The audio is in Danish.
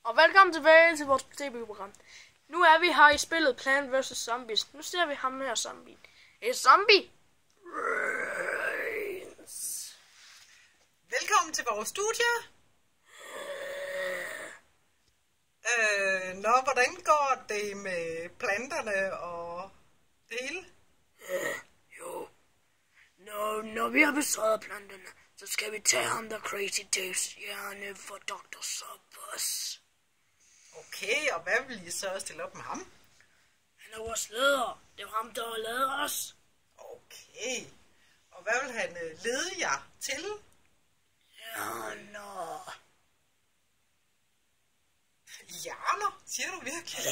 Og velkommen tilbage til vores tv-program. Nu er vi her i spillet Plant vs. Zombies. Nu ser vi ham her zombie. En zombie! Velkommen til vores studie. Hvordan går det med planterne og det hele? Når vi har besøget planterne, så skal vi tage ham der Crazy Daves hjerne for Dr. Soppers. Okay, og hvad vil I så stille op med ham? Han er vores leder. Det er ham, der har lavet os. Okay, og hvad vil han lede jer til? Hjerner. Hjerner? Siger du virkelig?